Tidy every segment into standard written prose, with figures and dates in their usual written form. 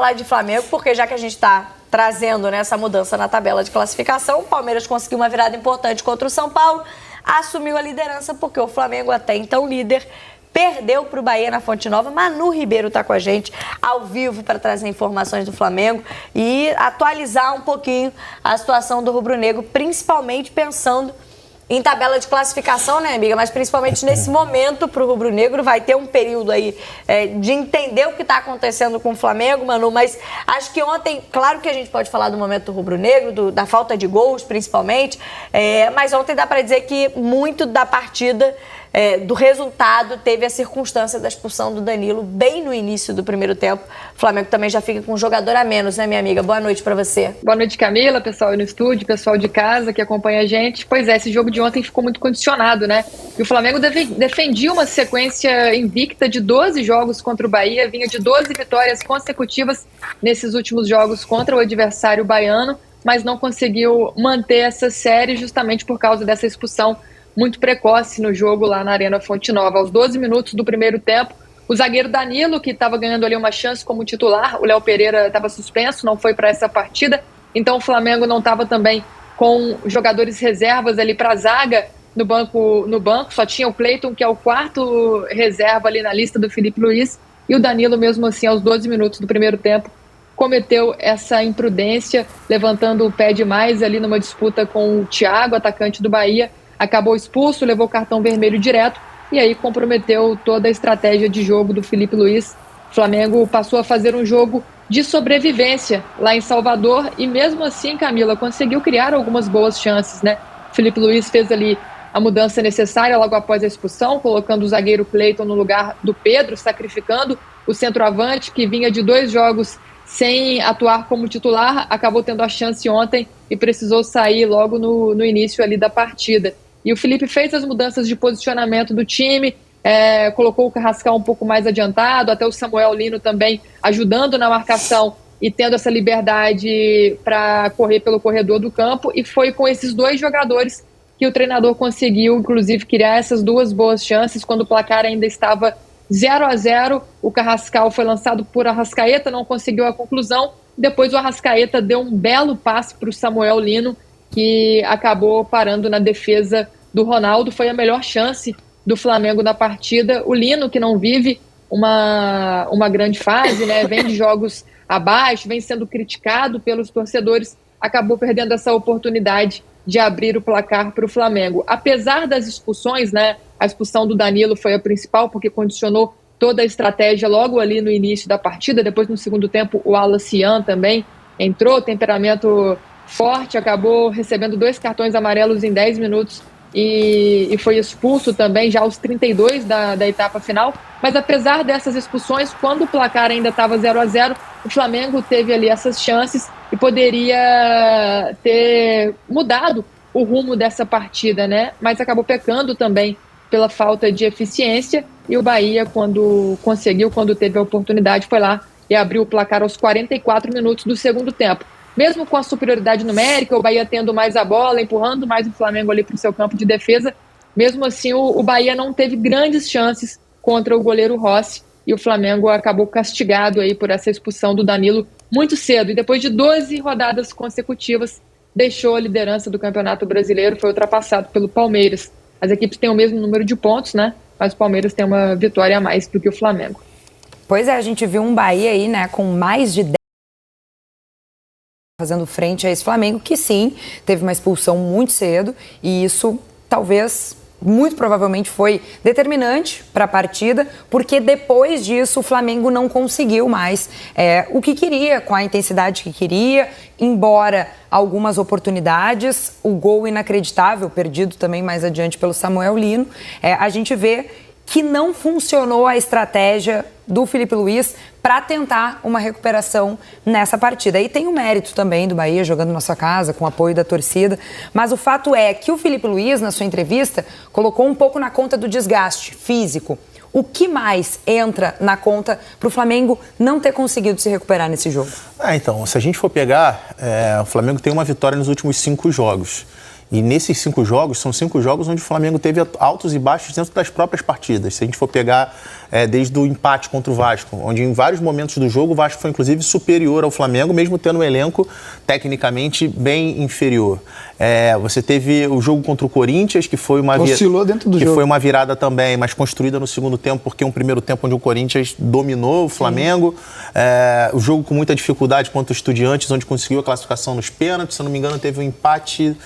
Falar de Flamengo, porque já que a gente está trazendo, né, essa mudança na tabela de classificação, o Palmeiras conseguiu uma virada importante contra o São Paulo, assumiu a liderança, porque o Flamengo, até então líder, perdeu para o Bahia na Fonte Nova. Manu Ribeiro está com a gente ao vivo para trazer informações do Flamengo e atualizar um pouquinho a situação do rubro-negro, principalmente pensando em tabela de classificação, né, amiga? Mas principalmente nesse momento para o rubro-negro, vai ter um período aí de entender o que está acontecendo com o Flamengo, Manu, mas acho que ontem, claro que a gente pode falar do momento do rubro-negro, da falta de gols principalmente, mas ontem dá para dizer que muito da partida, do resultado, teve a circunstância da expulsão do Danilo bem no início do primeiro tempo. O Flamengo também já fica com um jogador a menos, né, minha amiga? Boa noite para você. Boa noite, Camila, pessoal aí no estúdio, pessoal de casa que acompanha a gente. Pois é, esse jogo de ontem ficou muito condicionado, né? E o Flamengo defendia uma sequência invicta de 12 jogos contra o Bahia, vinha de 12 vitórias consecutivas nesses últimos jogos contra o adversário baiano, mas não conseguiu manter essa série justamente por causa dessa expulsão muito precoce no jogo lá na Arena Fonte Nova. Aos 12 minutos do primeiro tempo, o zagueiro Danilo, que estava ganhando ali uma chance como titular, o Léo Pereira estava suspenso, não foi para essa partida, então o Flamengo não estava também com jogadores reservas ali para a zaga no banco, só tinha o Cleiton, que é o quarto reserva ali na lista do Filipe Luís, e o Danilo, mesmo assim, aos 12 minutos do primeiro tempo, cometeu essa imprudência, levantando o pé demais ali numa disputa com o Thiago, atacante do Bahia, acabou expulso, levou cartão vermelho direto e aí comprometeu toda a estratégia de jogo do Filipe Luís. O Flamengo passou a fazer um jogo de sobrevivência lá em Salvador e mesmo assim, Camila, conseguiu criar algumas boas chances, né? O Filipe Luís fez ali a mudança necessária logo após a expulsão, colocando o zagueiro Cleiton no lugar do Pedro, sacrificando o centroavante que vinha de 2 jogos sem atuar como titular, acabou tendo a chance ontem e precisou sair logo no início ali da partida. E o Felipe fez as mudanças de posicionamento do time, colocou o Carrascal um pouco mais adiantado, até o Samuel Lino também ajudando na marcação e tendo essa liberdade para correr pelo corredor do campo. E foi com esses 2 jogadores que o treinador conseguiu, inclusive, criar essas 2 boas chances, quando o placar ainda estava 0-0. O Carrascal foi lançado por Arrascaeta, não conseguiu a conclusão. Depois o Arrascaeta deu um belo passe para o Samuel Lino, que acabou parando na defesa do Ronaldo. Foi a melhor chance do Flamengo na partida. O Lino, que não vive uma grande fase, né? Vem de jogos abaixo, vem sendo criticado pelos torcedores, acabou perdendo essa oportunidade de abrir o placar para o Flamengo. Apesar das expulsões, né? A expulsão do Danilo foi a principal, porque condicionou toda a estratégia logo ali no início da partida. Depois, no segundo tempo, o Alacian também entrou, temperamento forte, acabou recebendo 2 cartões amarelos em 10 minutos e foi expulso também já aos 32 da etapa final. Mas apesar dessas expulsões, quando o placar ainda estava 0-0, o Flamengo teve ali essas chances e poderia ter mudado o rumo dessa partida, né? Mas acabou pecando também pela falta de eficiência, e o Bahia, quando teve a oportunidade, foi lá e abriu o placar aos 44 minutos do segundo tempo. Mesmo com a superioridade numérica, o Bahia tendo mais a bola, empurrando mais o Flamengo ali para o seu campo de defesa, mesmo assim o Bahia não teve grandes chances contra o goleiro Rossi, e o Flamengo acabou castigado aí por essa expulsão do Danilo muito cedo, e depois de 12 rodadas consecutivas, deixou a liderança do Campeonato Brasileiro, foi ultrapassado pelo Palmeiras. As equipes têm o mesmo número de pontos, né? Mas o Palmeiras tem uma vitória a mais do que o Flamengo. Pois é, a gente viu um Bahia aí, né, com mais de 10 fazendo frente a esse Flamengo, que sim, teve uma expulsão muito cedo, e isso talvez, muito provavelmente, foi determinante para a partida, porque depois disso o Flamengo não conseguiu mais o que queria, com a intensidade que queria, embora algumas oportunidades, o gol inacreditável, perdido também mais adiante pelo Samuel Lino, a gente vê que não funcionou a estratégia do Filipe Luís para tentar uma recuperação nessa partida. E tem o mérito também do Bahia jogando na sua casa, com o apoio da torcida, mas o fato é que o Filipe Luís, na sua entrevista, colocou um pouco na conta do desgaste físico. O que mais entra na conta para o Flamengo não ter conseguido se recuperar nesse jogo? Então, se a gente for pegar, o Flamengo tem uma vitória nos últimos 5 jogos. E nesses 5 jogos, são 5 jogos onde o Flamengo teve altos e baixos dentro das próprias partidas. Se a gente for pegar desde o empate contra o Vasco, onde em vários momentos do jogo o Vasco foi inclusive superior ao Flamengo, mesmo tendo um elenco tecnicamente bem inferior. Você teve o jogo contra o Corinthians, que foi uma oscilou dentro do jogo. Foi uma virada também, mas construída no segundo tempo, porque um primeiro tempo onde o Corinthians dominou o Flamengo. O jogo com muita dificuldade contra o Estudiantes, onde conseguiu a classificação nos pênaltis. Se eu não me engano, teve um empate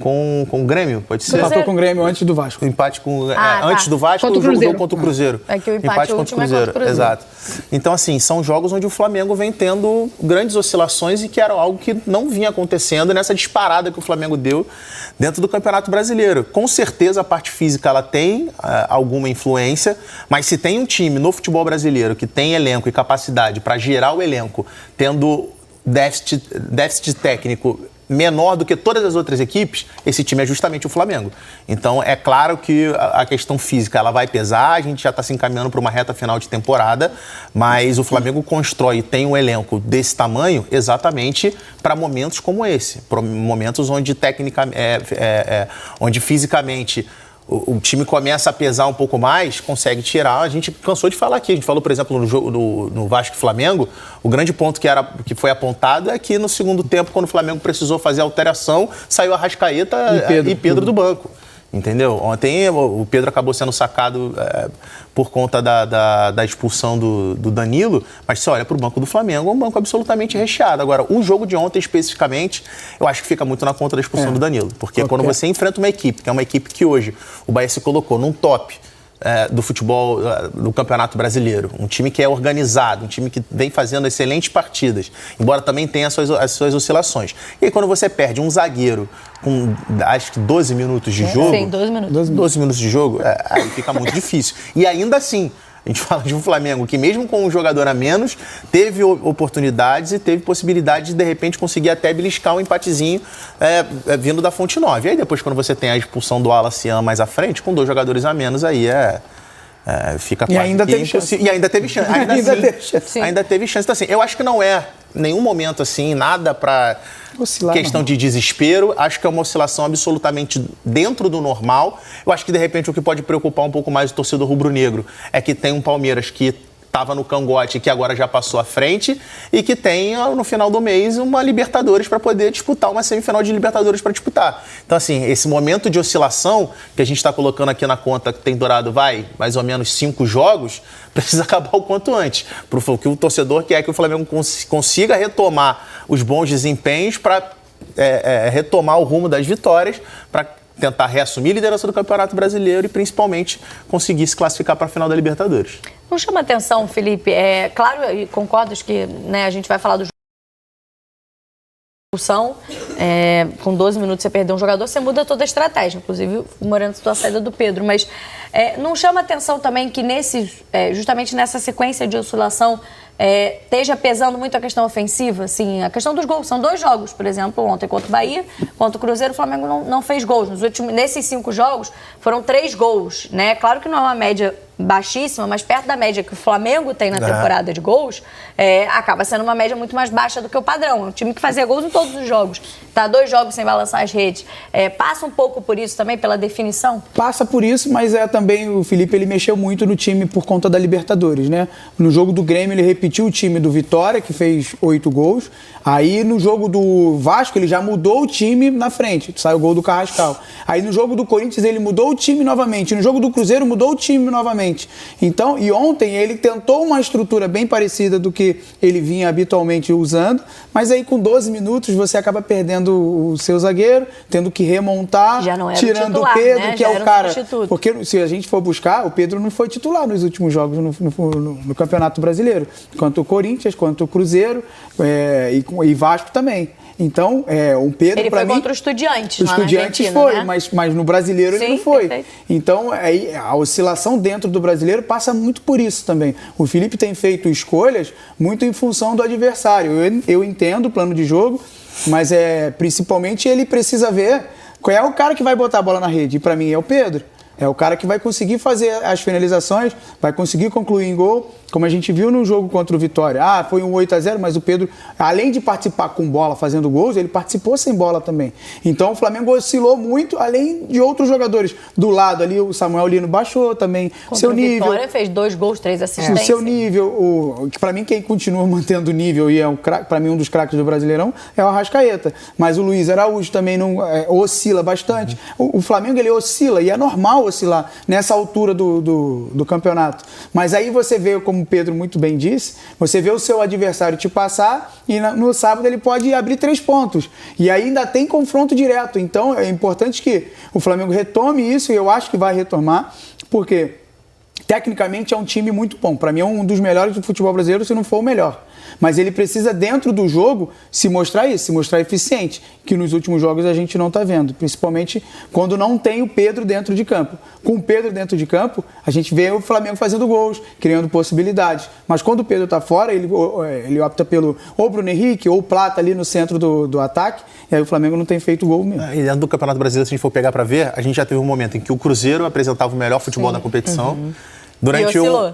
com o Grêmio, pode ser? Empatou com o Grêmio antes do Vasco. O empate com... antes do Vasco, o jogo contra o Cruzeiro. É que o empate contra o Cruzeiro. Exato. Então, assim, são jogos onde o Flamengo vem tendo grandes oscilações e que era algo que não vinha acontecendo nessa disparada que o Flamengo deu dentro do Campeonato Brasileiro. Com certeza, a parte física, ela tem alguma influência, mas se tem um time no futebol brasileiro que tem elenco e capacidade para gerar o elenco, tendo déficit técnico menor do que todas as outras equipes, esse time é justamente o Flamengo. Então, é claro que a questão física ela vai pesar, a gente já está se encaminhando para uma reta final de temporada, mas o Flamengo constrói e tem um elenco desse tamanho exatamente para momentos como esse, para momentos onde onde fisicamente o time começa a pesar um pouco mais, consegue tirar. A gente cansou de falar aqui. A gente falou, por exemplo, no jogo no Vasco e Flamengo, o grande ponto que foi apontado é que no segundo tempo, quando o Flamengo precisou fazer a alteração, saiu Arrascaeta e Pedro do banco. Entendeu? Ontem o Pedro acabou sendo sacado por conta da expulsão do Danilo, mas se olha para o banco do Flamengo, é um banco absolutamente recheado. Agora, o jogo de ontem especificamente, eu acho que fica muito na conta da expulsão do Danilo, porque quando você enfrenta uma equipe, que é uma equipe que hoje o Bahia se colocou num top do futebol do Campeonato Brasileiro, um time que é organizado, um time que vem fazendo excelentes partidas, embora também tenha as suas oscilações. E aí quando você perde um zagueiro com acho que 12 minutos de jogo... Sim, 12 minutos. 12 minutos de jogo, aí fica muito difícil. E ainda assim, a gente fala de um Flamengo que mesmo com um jogador a menos, teve oportunidades e teve possibilidade de repente conseguir até beliscar um empatezinho vindo da Fonte Nova. E aí depois quando você tem a expulsão do Alacian mais à frente, com 2 jogadores a menos, aí fica quase e ainda teve chance. E ainda teve chance. Ainda teve chance. Então assim, eu acho que não é nenhum momento assim, nada para questão de desespero. Acho que é uma oscilação absolutamente dentro do normal. Eu acho que, de repente, o que pode preocupar um pouco mais o torcedor rubro-negro é que tem um Palmeiras que estava no cangote e que agora já passou à frente e que tem, no final do mês, uma Libertadores para poder disputar, uma semifinal de Libertadores para disputar. Então, assim, esse momento de oscilação que a gente está colocando aqui na conta que tem durado, mais ou menos 5 jogos, precisa acabar o quanto antes. Porque o torcedor quer que o Flamengo consiga retomar os bons desempenhos para retomar o rumo das vitórias, para tentar reassumir a liderança do Campeonato Brasileiro e, principalmente, conseguir se classificar para a final da Libertadores. Não chama atenção, Felipe, claro, e concordo que a gente vai falar do expulsão, com 12 minutos você perder um jogador, você muda toda a estratégia, inclusive o Moreno citou a saída do Pedro, mas não chama atenção também que justamente nessa sequência de oscilação esteja pesando muito a questão ofensiva, assim, a questão dos gols. São 2 jogos, por exemplo, ontem contra o Bahia, contra o Cruzeiro, o Flamengo não fez gols. Nesses 5 jogos, foram 3 gols, né? Claro que não é uma média baixíssima, mas perto da média que o Flamengo tem na temporada de gols, acaba sendo uma média muito mais baixa do que o padrão. É um time que fazia gols em todos os jogos. Tá 2 jogos sem balançar as redes. Passa um pouco por isso também, pela definição? Passa por isso, mas também o Felipe, ele mexeu muito no time por conta da Libertadores, né? No jogo do Grêmio, ele repetiu o time do Vitória, que fez 8 gols. Aí, no jogo do Vasco, ele já mudou o time na frente. Saiu o gol do Carrascal. Aí, no jogo do Corinthians, ele mudou o time novamente. No jogo do Cruzeiro, mudou o time novamente. Então, e ontem, ele tentou uma estrutura bem parecida do que ele vinha habitualmente usando, mas aí, com 12 minutos, você acaba perdendo o seu zagueiro, tendo que remontar, já não era tirando titular, o Pedro, né? que Já é o cara... substituto. Porque, se a gente for buscar, o Pedro não foi titular nos últimos jogos no Campeonato Brasileiro. Quanto o Corinthians, quanto o Cruzeiro e Vasco também. Então, o Pedro, para mim... Ele foi contra o Estudiantes, o Estudiantes foi, né? mas no Brasileiro ele não foi. Perfeito. Então, a oscilação dentro do Brasileiro passa muito por isso também. O Felipe tem feito escolhas muito em função do adversário. Eu entendo o plano de jogo, mas principalmente ele precisa ver qual é o cara que vai botar a bola na rede. E para mim é o Pedro. É o cara que vai conseguir fazer as finalizações, vai conseguir concluir em gol, como a gente viu no jogo contra o Vitória. Foi um 8-0, mas o Pedro, além de participar com bola fazendo gols, ele participou sem bola também. Então o Flamengo oscilou muito, além de outros jogadores. Do lado ali, o Samuel Lino baixou também Contra seu o nível. Vitória fez 2 gols, 3 O assistências. seu nível, que para mim quem continua mantendo o nível e é para mim um dos craques do Brasileirão é o Arrascaeta. Mas o Luiz Araújo também não oscila bastante. O Flamengo ele oscila e é normal oscilar nessa altura do campeonato. Mas aí você vê, como o Pedro muito bem disse, você vê o seu adversário te passar e no sábado ele pode abrir 3 pontos. E aí ainda tem confronto direto. Então é importante que o Flamengo retome isso e eu acho que vai retomar, porque tecnicamente é um time muito bom. Para mim é um dos melhores do futebol brasileiro, se não for o melhor. Mas ele precisa, dentro do jogo, se mostrar eficiente, que nos últimos jogos a gente não está vendo, principalmente quando não tem o Pedro dentro de campo. Com o Pedro dentro de campo, a gente vê o Flamengo fazendo gols, criando possibilidades. Mas quando o Pedro está fora, ele opta pelo ou Bruno Henrique ou Plata ali no centro do ataque, e aí o Flamengo não tem feito gol mesmo. E dentro do Campeonato Brasileiro, se a gente for pegar para ver, a gente já teve um momento em que o Cruzeiro apresentava o melhor futebol da competição.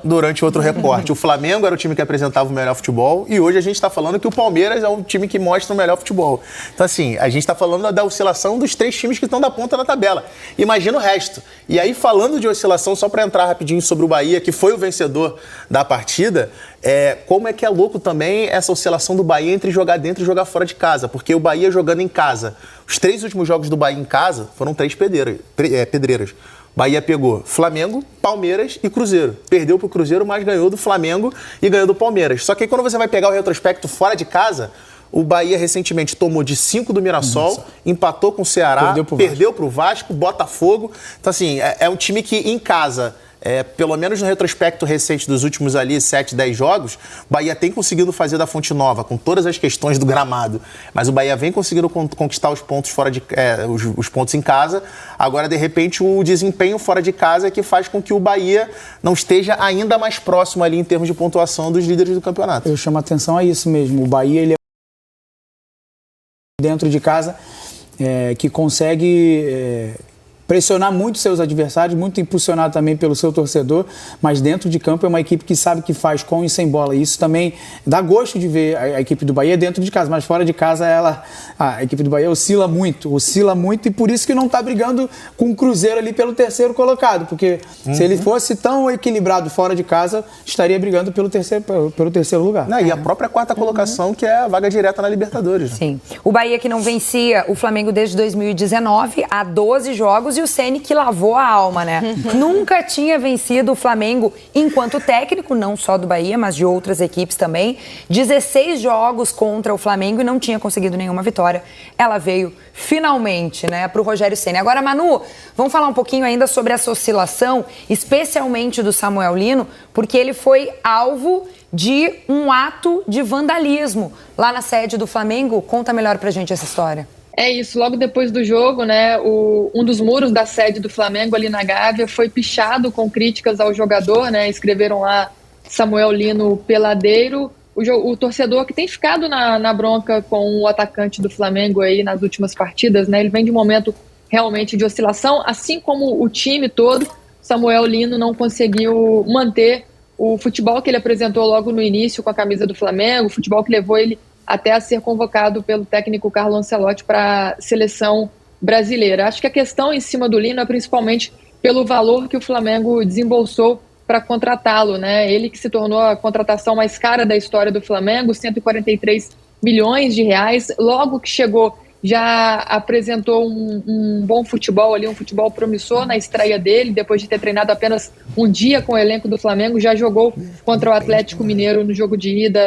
Durante outro recorte. O Flamengo era o time que apresentava o melhor futebol e hoje a gente está falando que o Palmeiras é um time que mostra o melhor futebol. Então, assim, a gente está falando da oscilação dos 3 times que estão da ponta da tabela. Imagina o resto. E aí, falando de oscilação, só para entrar rapidinho sobre o Bahia, que foi o vencedor da partida, como é que é louco também essa oscilação do Bahia entre jogar dentro e jogar fora de casa. Porque o Bahia jogando em casa, os 3 últimos jogos do Bahia em casa foram 3 pedreiras. Bahia pegou Flamengo, Palmeiras e Cruzeiro. Perdeu pro Cruzeiro, mas ganhou do Flamengo e ganhou do Palmeiras. Só que aí, quando você vai pegar o retrospecto fora de casa, o Bahia recentemente tomou de 5 do Mirassol, empatou com o Ceará, perdeu pro Vasco, Botafogo. Então, assim, é um time que em casa, pelo menos no retrospecto recente dos últimos ali 7, 10 jogos, o Bahia tem conseguido fazer da Fonte Nova, com todas as questões do gramado, mas o Bahia vem conseguindo conquistar os pontos os pontos em casa. Agora, de repente, o desempenho fora de casa é que faz com que o Bahia não esteja ainda mais próximo ali em termos de pontuação dos líderes do campeonato. Eu chamo a atenção a isso mesmo. O Bahia, ele é dentro de casa que consegue pressionar muito seus adversários, muito impulsionado também pelo seu torcedor, mas dentro de campo é uma equipe que sabe o que faz com e sem bola. E isso também dá gosto de ver a equipe do Bahia dentro de casa, mas fora de casa a equipe do Bahia oscila muito e por isso que não está brigando com o Cruzeiro ali pelo 3º colocado, porque se ele fosse tão equilibrado fora de casa, estaria brigando pelo terceiro lugar. E a própria 4ª colocação, que é a vaga direta na Libertadores. Sim. O Bahia que não vencia o Flamengo desde 2019, há 12 jogos, e o Ceni que lavou a alma, né? Nunca tinha vencido o Flamengo enquanto técnico, não só do Bahia, mas de outras equipes também. 16 jogos contra o Flamengo e não tinha conseguido nenhuma vitória. Ela veio finalmente, né, para o Rogério Ceni. Agora, Manu, vamos falar um pouquinho ainda sobre essa oscilação, especialmente do Samuel Lino, porque ele foi alvo de um ato de vandalismo lá na sede do Flamengo. Conta melhor pra gente essa história. É isso, logo depois do jogo, né, um dos muros da sede do Flamengo ali na Gávea foi pichado com críticas ao jogador, né, escreveram lá Samuel Lino peladeiro. O torcedor que tem ficado na bronca com o atacante do Flamengo aí nas últimas partidas, né, ele vem de um momento realmente de oscilação, assim como o time todo. Samuel Lino não conseguiu manter o futebol que ele apresentou logo no início com a camisa do Flamengo, o futebol que levou ele até a ser convocado pelo técnico Carlo Ancelotti para a seleção brasileira. Acho que a questão em cima do Lino é principalmente pelo valor que o Flamengo desembolsou para contratá-lo, né? Ele que se tornou a contratação mais cara da história do Flamengo, 143 milhões de reais. Logo que chegou, já apresentou um bom futebol ali, um futebol promissor na estreia dele, depois de ter treinado apenas um dia com o elenco do Flamengo, já jogou contra o Atlético Mineiro no jogo de ida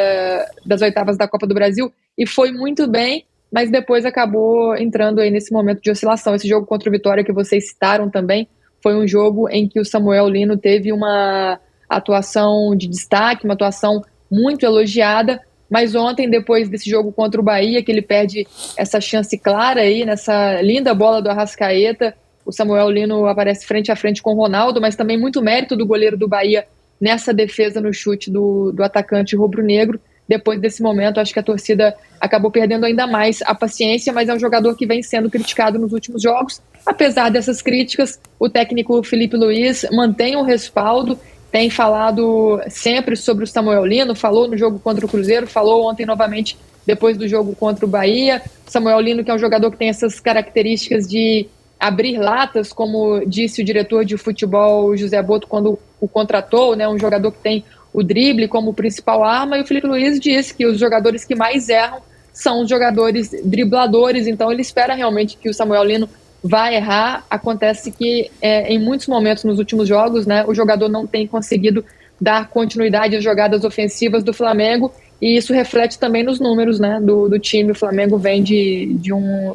das oitavas da Copa do Brasil e foi muito bem, mas depois acabou entrando aí nesse momento de oscilação. Esse jogo contra o Vitória que vocês citaram também foi um jogo em que o Samuel Lino teve uma atuação de destaque, uma atuação muito elogiada. Mas ontem, depois desse jogo contra o Bahia, que ele perde essa chance clara aí, nessa linda bola do Arrascaeta, o Samuel Lino aparece frente a frente com o Ronaldo, mas também muito mérito do goleiro do Bahia nessa defesa no chute do atacante rubro-negro. depois desse momento, acho que a torcida acabou perdendo ainda mais a paciência, mas é um jogador que vem sendo criticado nos últimos jogos. Apesar dessas críticas, o técnico Felipe Luiz mantém o respaldo, tem falado sempre sobre o Samuel Lino, falou no jogo contra o Cruzeiro, falou ontem novamente depois do jogo contra o Bahia. Samuel Lino, que é um jogador que tem essas características de abrir latas, como disse o diretor de futebol José Boto quando o contratou, né, um jogador que tem o drible como principal arma, e o Felipe Luiz disse que os jogadores que mais erram são os jogadores dribladores, então ele espera realmente que o Samuel Lino vai errar. Acontece que em muitos momentos nos últimos jogos, né, o jogador não tem conseguido dar continuidade às jogadas ofensivas do Flamengo, e isso reflete também nos números, né, do time. O Flamengo vem de um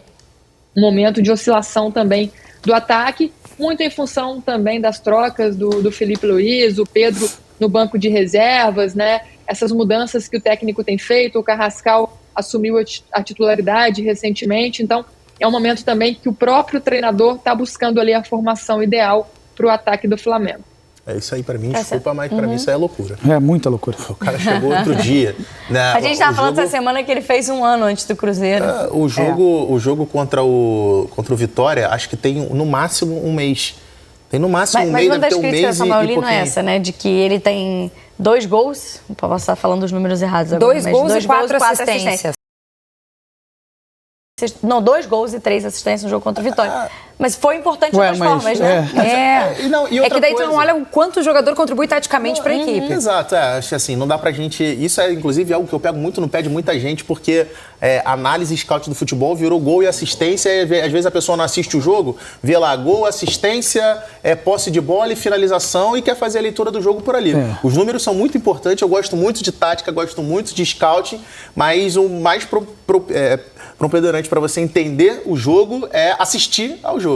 momento de oscilação também do ataque, muito em função também das trocas do Felipe Luiz, o Pedro no banco de reservas, né, essas mudanças que o técnico tem feito. O Carrascal assumiu a titularidade recentemente, então é um momento também que o próprio treinador está buscando ali a formação ideal para o ataque do Flamengo. É isso aí, para mim, desculpa, mas para mim isso é loucura. É muita loucura. O cara chegou outro dia. Né? A gente estava falando essa semana que ele fez 1 ano antes do Cruzeiro. O jogo contra o Vitória, acho que tem no máximo um mês. Tem no máximo um mês, deve ter um mês e pouquinho. Mas uma das críticas do Samuel Lino é essa, né? De que ele tem 2 gols, posso estar falando os números errados agora. 2 gols e 4 assistências. Não, 2 gols e 3 assistências no jogo contra o Vitória. Mas foi importante de outras formas, né? É que daí tu não olha o quanto o jogador contribui taticamente para a equipe. Exato, acho que assim, não dá pra gente... Isso é, inclusive, algo que eu pego muito no pé de muita gente, porque análise scout do futebol virou gol e assistência, e às vezes a pessoa não assiste o jogo, vê lá gol, assistência, posse de bola e finalização, e quer fazer a leitura do jogo por ali. Os números são muito importantes, eu gosto muito de tática, gosto muito de scouting, mas o mais preponderante para você entender o jogo é assistir ao jogo.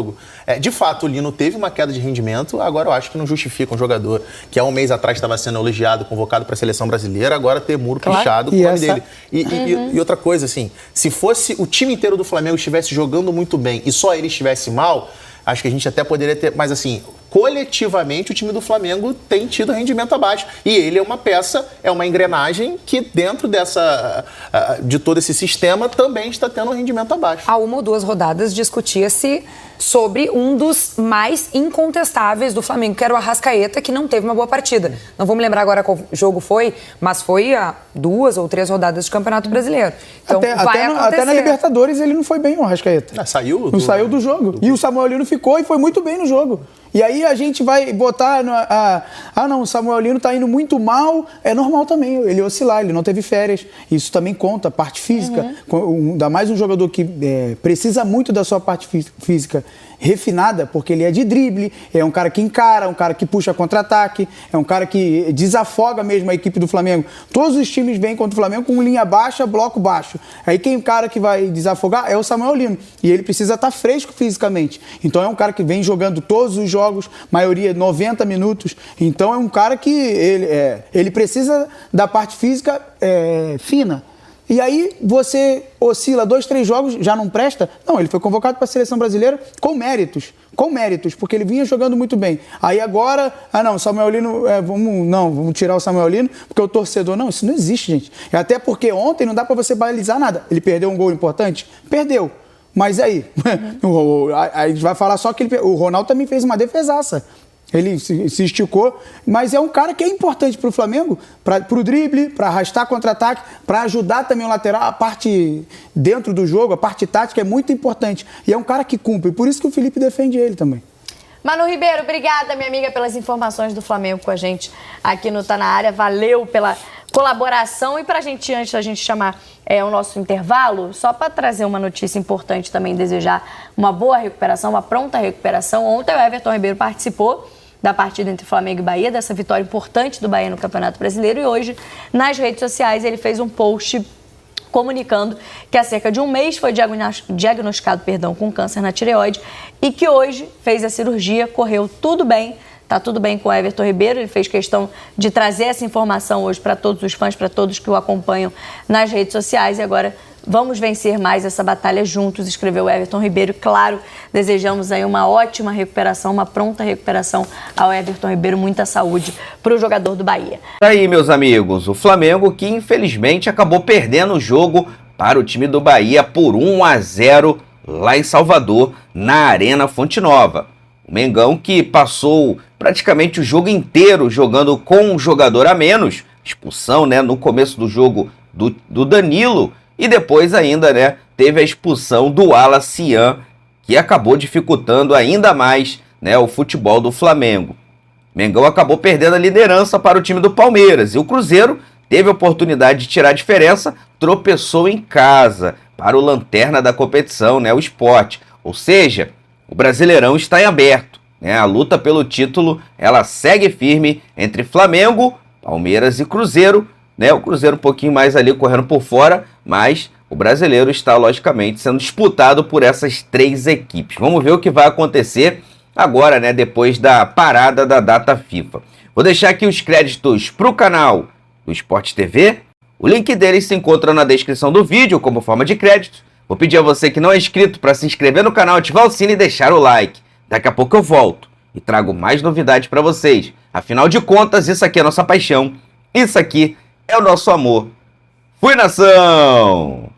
De fato, o Lino teve uma queda de rendimento, agora eu acho que não justifica um jogador que há um mês atrás estava sendo elogiado, convocado para a seleção brasileira, agora ter muro pichado com o nome dele. E outra coisa, assim, se fosse o time inteiro do Flamengo estivesse jogando muito bem e só ele estivesse mal, acho que a gente até poderia ter... Mas, assim, coletivamente, o time do Flamengo tem tido rendimento abaixo. E ele é uma peça, é uma engrenagem que dentro de todo esse sistema também está tendo um rendimento abaixo. Há 1 ou 2 rodadas discutia-se sobre um dos mais incontestáveis do Flamengo, que era o Arrascaeta, que não teve uma boa partida. Não vou me lembrar agora qual jogo foi, mas foi há 2 ou 3 rodadas de Campeonato Brasileiro. Então, até na Libertadores ele não foi bem, o Arrascaeta. Saiu? Não saiu do jogo. E o Samuel Lino ficou e foi muito bem no jogo. E aí a gente vai botar... não, o Samuel Lino tá indo muito mal. É normal também ele oscilar, ele não teve férias. Isso também conta, parte física. Ainda mais um jogador que precisa muito da sua parte física refinada, porque ele é de drible, é um cara que encara, um cara que puxa contra-ataque, é um cara que desafoga mesmo a equipe do Flamengo. Todos os times vêm contra o Flamengo com linha baixa, bloco baixo. Aí quem cara que vai desafogar é o Samuel Lino. E ele precisa estar fresco fisicamente. Então é um cara que vem jogando todos os jogos, maioria 90 minutos. Então é um cara que ele precisa da parte física fina. E aí você oscila 2, 3 jogos, já não presta? Não, ele foi convocado para a seleção brasileira com méritos, porque ele vinha jogando muito bem. Aí agora, o Samuel Lino, vamos tirar o Samuel Lino, porque o torcedor, não, isso não existe, gente. Até porque ontem não dá para você balizar nada. Ele perdeu um gol importante? Perdeu. Mas aí, a gente vai falar só que o Ronaldo também fez uma defesaça. Ele se esticou, mas é um cara que é importante para o Flamengo, para o drible, para arrastar contra-ataque, para ajudar também o lateral, a parte dentro do jogo, a parte tática é muito importante. E é um cara que cumpre, por isso que o Felipe defende ele também. Manu Ribeiro, obrigada, minha amiga, pelas informações do Flamengo com a gente aqui no Tá Na Área. Valeu pela colaboração. E para a gente, antes da gente chamar o nosso intervalo, só para trazer uma notícia importante também, desejar uma boa recuperação, uma pronta recuperação. Ontem o Everton Ribeiro participou da partida entre Flamengo e Bahia, dessa vitória importante do Bahia no Campeonato Brasileiro, e hoje, nas redes sociais, ele fez um post comunicando que há cerca de um mês foi diagnosticado com câncer na tireoide e que hoje fez a cirurgia, correu tudo bem, tá tudo bem com o Everton Ribeiro. Ele fez questão de trazer essa informação hoje para todos os fãs, para todos que o acompanham nas redes sociais, e agora Vamos vencer mais essa batalha juntos, escreveu Everton Ribeiro. Claro, desejamos aí uma ótima recuperação, uma pronta recuperação ao Everton Ribeiro, muita saúde para o jogador do Bahia. Aí, meus amigos, o Flamengo que infelizmente acabou perdendo o jogo para o time do Bahia por 1-0 lá em Salvador, na Arena Fonte Nova. O Mengão que passou praticamente o jogo inteiro jogando com um jogador a menos, expulsão, né, no começo do jogo do Danilo, e depois ainda, né, teve a expulsão do Alacian, que acabou dificultando ainda mais, né, o futebol do Flamengo. Mengão acabou perdendo a liderança para o time do Palmeiras, e o Cruzeiro teve a oportunidade de tirar a diferença, tropeçou em casa para o lanterna da competição, né, o Sport. Ou seja, o Brasileirão está em aberto, né, a luta pelo título ela segue firme entre Flamengo, Palmeiras e Cruzeiro, né, o Cruzeiro um pouquinho mais ali correndo por fora, mas o Brasileiro está logicamente sendo disputado por essas 3 equipes. Vamos ver o que vai acontecer agora, né, depois da parada da data FIFA. Vou deixar aqui os créditos para o canal do Sport TV. O link deles se encontra na descrição do vídeo como forma de crédito. Vou pedir a você que não é inscrito para se inscrever no canal, ativar o sino e deixar o like. Daqui a pouco eu volto e trago mais novidades para vocês. Afinal de contas, isso aqui é a nossa paixão. Isso aqui é o nosso amor. Fui, nação!